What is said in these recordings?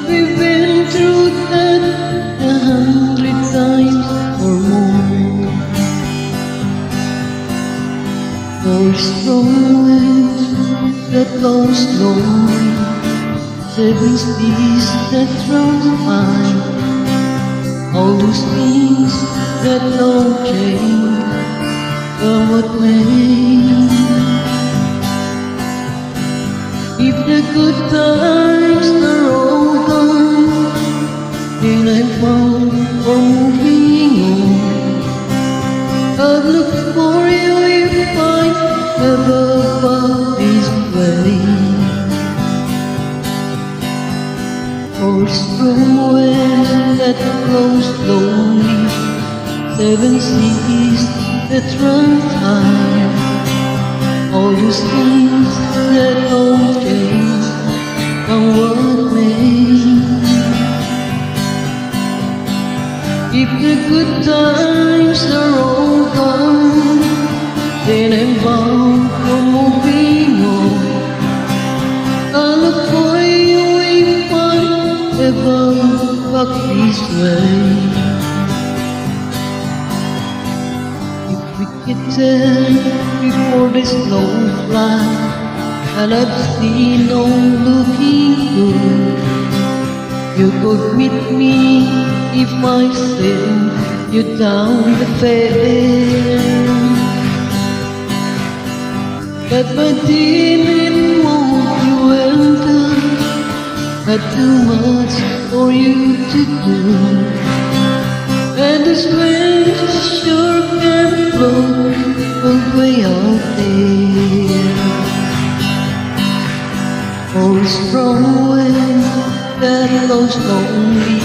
we've been through that 100 times or more. For strong winds that blow slowly, 7 seas that run high, all those things that don't change, come what may. If the good times are all gone, then I'm bound for moving on. I'll look for you if I ever walk this way. For strong wind that blows slowly, 7 seas that run high, all those things that don't change, come what may. If the good times are all gone, then I'm bound for moving on. I'll look for you if I ever walk this way. If we get there before the snow flies, and I've seen no looking good, you could meet me if I send you down the fair. But my demon won't you enter, not too much for you to do, and this wind sure can blow way out there. For strong wind that blows lonely,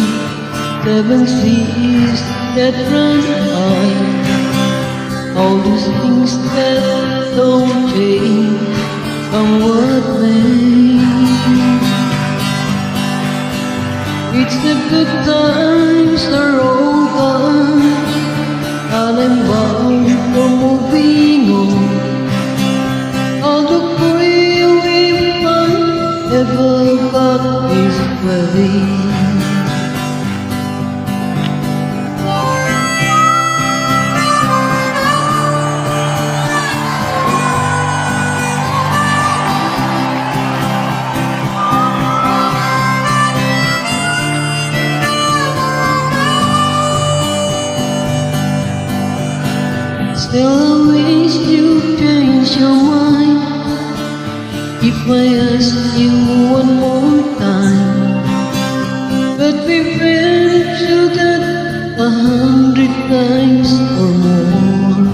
7 seas that run high, all those things that don't change, come what may. It's the good times are all gone, and I'm bound for moving on. I'll look for you if I ever got this way. Still I wish you'd change your mind if I ask you one more time. But we've been through that 100 times or more.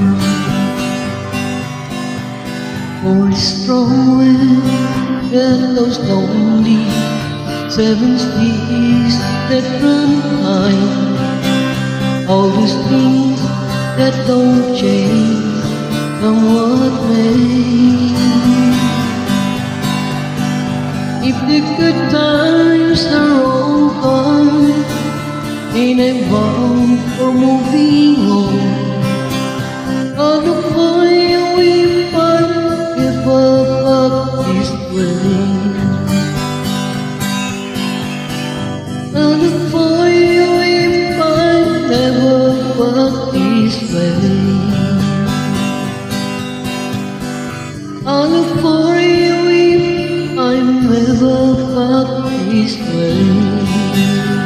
For strong wind that blows lonely, 7 seas that run high, all these things that don't change, come what may. If the good times are all gone, then I'm bound for moving on. I'll look for you if I ever walk this way. I'll look for you if I ever walk this way. I'll look for you if I'm ever walk this way.